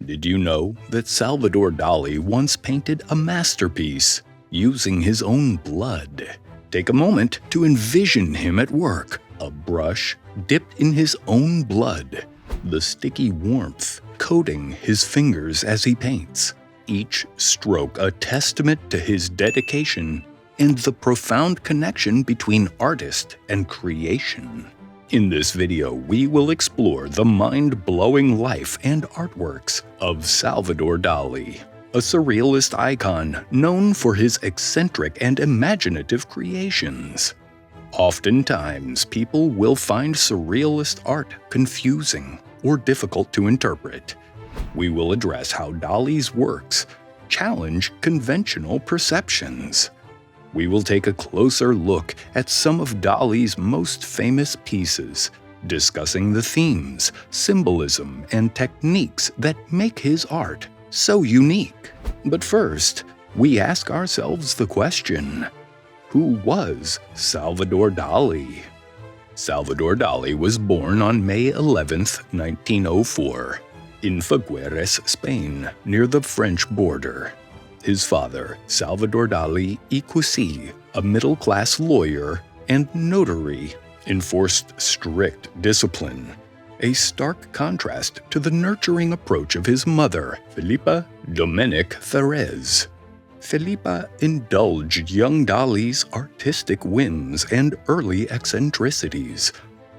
Did you know that Salvador Dali once painted a masterpiece using his own blood? Take a moment to envision him at work, a brush dipped in his own blood, the sticky warmth coating his fingers as he paints, each stroke a testament to his dedication and the profound connection between artist and creation. In this video, we will explore the mind-blowing life and artworks of Salvador Dali, a surrealist icon known for his eccentric and imaginative creations. Oftentimes, people will find surrealist art confusing or difficult to interpret. We will address how Dali's works challenge conventional perceptions. We will take a closer look at some of Dali's most famous pieces, discussing the themes, symbolism, and techniques that make his art so unique. But first, we ask ourselves the question, who was Salvador Dali? Salvador Dali was born on May 11, 1904, in Figueres, Spain, near the French border. His father, Salvador Dali y Cusi, a middle-class lawyer and notary, enforced strict discipline, a stark contrast to the nurturing approach of his mother, Felipa Dominic Therese. Felipa indulged young Dali's artistic whims and early eccentricities.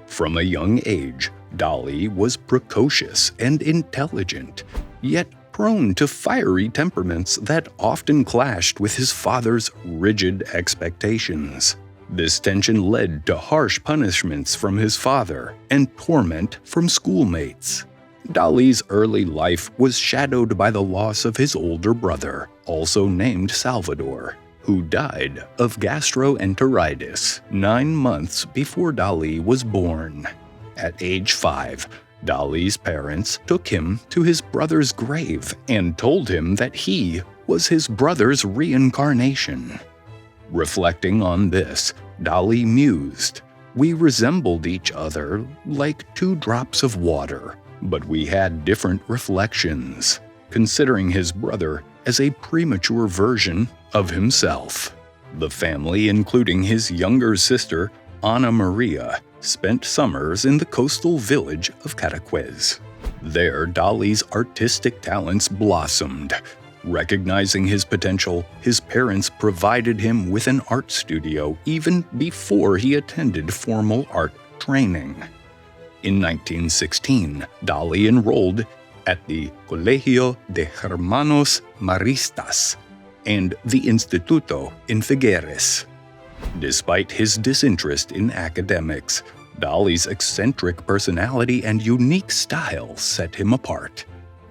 From a young age, Dali was precocious and intelligent, yet prone to fiery temperaments that often clashed with his father's rigid expectations. This tension led to harsh punishments from his father and torment from schoolmates. Dali's early life was shadowed by the loss of his older brother, also named Salvador, who died of gastroenteritis 9 months before Dali was born. At age 5, Dali's parents took him to his brother's grave and told him that he was his brother's reincarnation. Reflecting on this, Dali mused, "We resembled each other like 2 drops of water, but we had different reflections," considering his brother as a premature version of himself. The family, including his younger sister, Ana Maria, spent summers in the coastal village of Cadaqués. There, Dali's artistic talents blossomed. Recognizing his potential, his parents provided him with an art studio even before he attended formal art training. In 1916, Dali enrolled at the Colegio de Hermanos Maristas and the Instituto in Figueres. Despite his disinterest in academics, Dali's eccentric personality and unique style set him apart.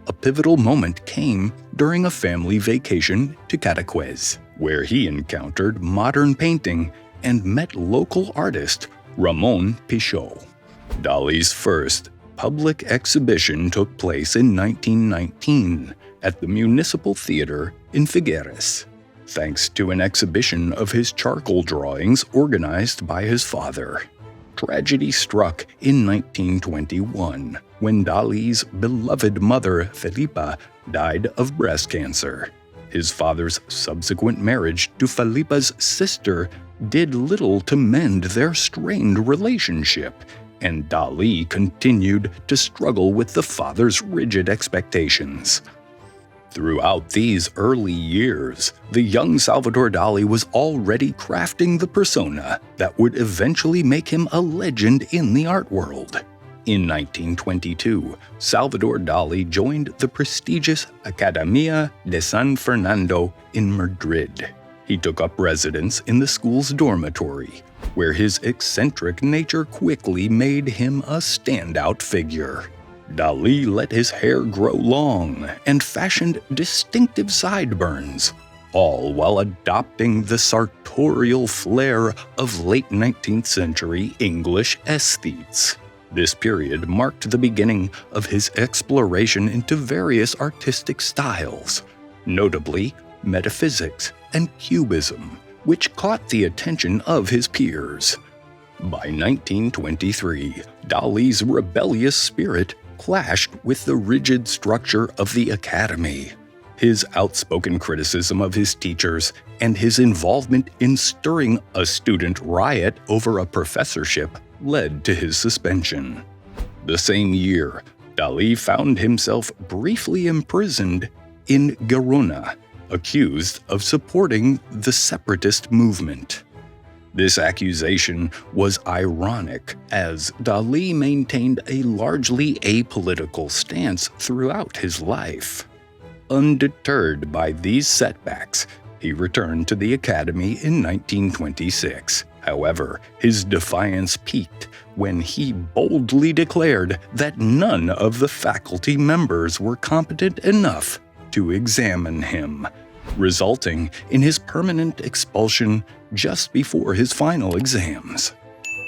A pivotal moment came during a family vacation to Cadaqués, where he encountered modern painting and met local artist Ramon Pichot. Dali's first public exhibition took place in 1919 at the Municipal Theater in Figueres, thanks to an exhibition of his charcoal drawings organized by his father. Tragedy struck in 1921 when Dali's beloved mother, Felipa, died of breast cancer. His father's subsequent marriage to Felipa's sister did little to mend their strained relationship, and Dali continued to struggle with the father's rigid expectations. Throughout these early years, the young Salvador Dali was already crafting the persona that would eventually make him a legend in the art world. In 1922, Salvador Dali joined the prestigious Academia de San Fernando in Madrid. He took up residence in the school's dormitory, where his eccentric nature quickly made him a standout figure. Dali let his hair grow long and fashioned distinctive sideburns, all while adopting the sartorial flair of late 19th century English aesthetes. This period marked the beginning of his exploration into various artistic styles, notably metaphysics and cubism, which caught the attention of his peers. By 1923, Dali's rebellious spirit clashed with the rigid structure of the academy. His outspoken criticism of his teachers and his involvement in stirring a student riot over a professorship led to his suspension. The same year, Dalí found himself briefly imprisoned in Girona, accused of supporting the separatist movement. This accusation was ironic, as Dalí maintained a largely apolitical stance throughout his life. Undeterred by these setbacks, he returned to the academy in 1926. However, his defiance peaked when he boldly declared that none of the faculty members were competent enough to examine him, resulting in his permanent expulsion just before his final exams.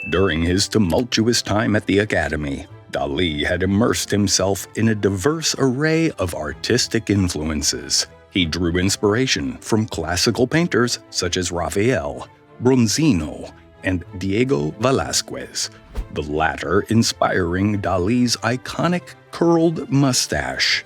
During his tumultuous time at the academy, Dalí had immersed himself in a diverse array of artistic influences. He drew inspiration from classical painters such as Raphael, Bronzino, and Diego Velázquez, the latter inspiring Dalí's iconic curled mustache.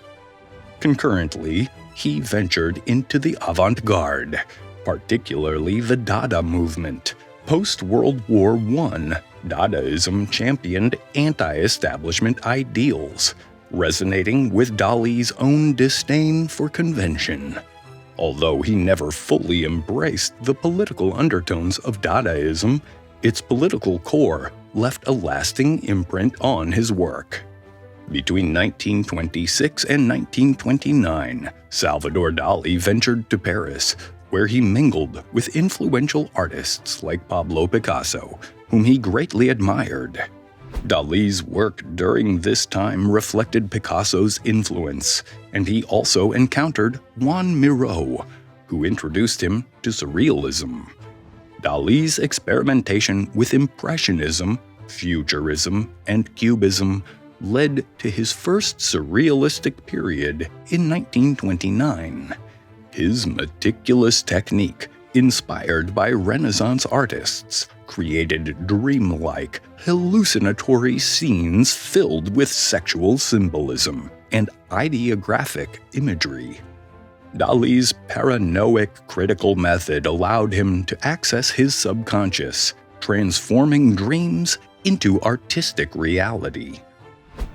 Concurrently, he ventured into the avant-garde, particularly the Dada movement. Post-World War I, Dadaism championed anti-establishment ideals, resonating with Dalí's own disdain for convention. Although he never fully embraced the political undertones of Dadaism, its political core left a lasting imprint on his work. Between 1926 and 1929, Salvador Dali ventured to Paris, where he mingled with influential artists like Pablo Picasso, whom he greatly admired. Dalí's work during this time reflected Picasso's influence, and he also encountered Juan Miró, who introduced him to Surrealism. Dalí's experimentation with Impressionism, Futurism, and Cubism led to his first surrealistic period in 1929. His meticulous technique, inspired by Renaissance artists, created dreamlike, hallucinatory scenes filled with sexual symbolism and ideographic imagery. Dalí's paranoid critical method allowed him to access his subconscious, transforming dreams into artistic reality.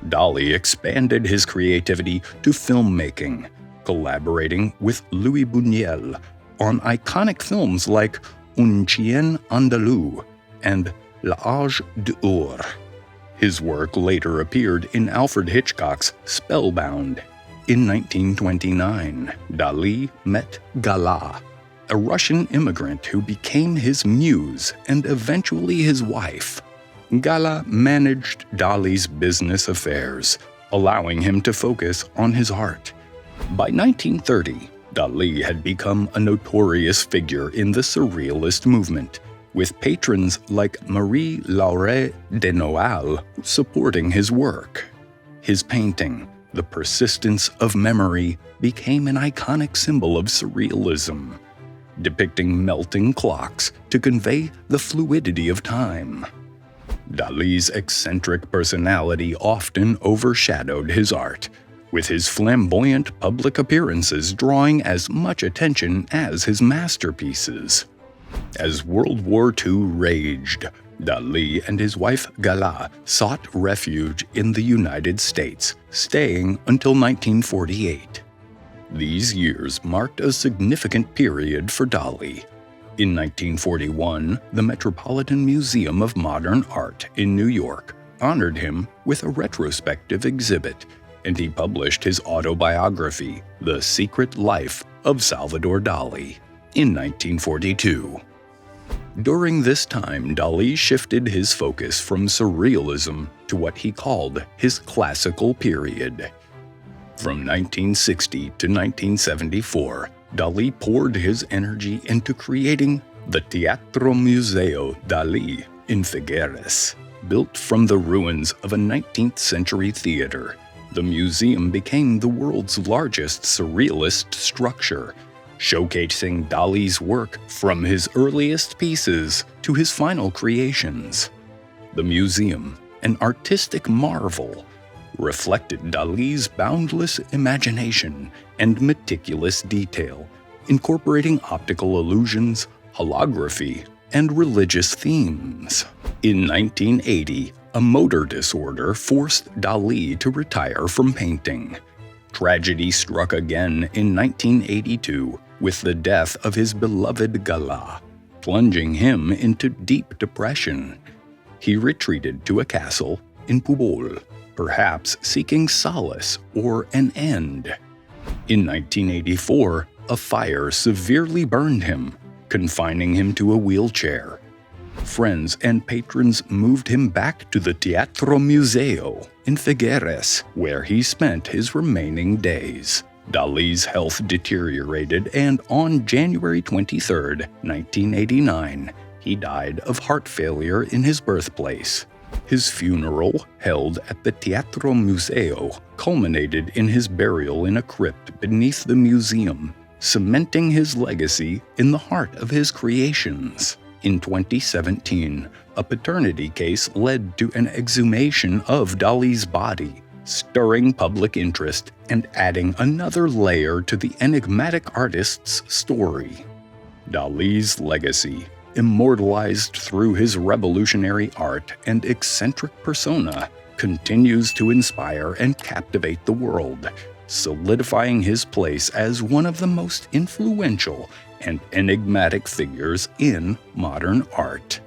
Dalí expanded his creativity to filmmaking, collaborating with Louis Buñuel on iconic films like Un Chien Andalou and L'Âge d'Or. His work later appeared in Alfred Hitchcock's Spellbound. In 1929, Dalí met Gala, a Russian immigrant who became his muse and eventually his wife. Gala managed Dalí's business affairs, allowing him to focus on his art. By 1930, Dalí had become a notorious figure in the Surrealist movement, with patrons like Marie-Laure de Noailles supporting his work. His painting, The Persistence of Memory, became an iconic symbol of Surrealism, depicting melting clocks to convey the fluidity of time. Dalí's eccentric personality often overshadowed his art, with his flamboyant public appearances drawing as much attention as his masterpieces. As World War II raged, Dalí and his wife Gala sought refuge in the United States, staying until 1948. These years marked a significant period for Dalí. In 1941, the Metropolitan Museum of Modern Art in New York honored him with a retrospective exhibit, and he published his autobiography, The Secret Life of Salvador Dali, in 1942. During this time, Dalí shifted his focus from Surrealism to what he called his classical period. From 1960 to 1974, Dalí poured his energy into creating the Teatro Museo Dalí in Figueres. Built from the ruins of a 19th-century theater, the museum became the world's largest surrealist structure, showcasing Dalí's work from his earliest pieces to his final creations. The museum, an artistic marvel, reflected Dalí's boundless imagination and meticulous detail, incorporating optical illusions, holography, and religious themes. In 1980, a motor disorder forced Dalí to retire from painting. Tragedy struck again in 1982 with the death of his beloved Gala, plunging him into deep depression. He retreated to a castle in Pujol, perhaps seeking solace or an end. In 1984, a fire severely burned him, confining him to a wheelchair. Friends and patrons moved him back to the Teatro Museo in Figueres, where he spent his remaining days. Dalí's health deteriorated, and on January 23, 1989, he died of heart failure in his birthplace. His funeral, held at the Teatro Museo, culminated in his burial in a crypt beneath the museum, cementing his legacy in the heart of his creations. In 2017, a paternity case led to an exhumation of Dalí's body, stirring public interest and adding another layer to the enigmatic artist's story. Dalí's legacy, immortalized through his revolutionary art and eccentric persona, continues to inspire and captivate the world, solidifying his place as one of the most influential and enigmatic figures in modern art.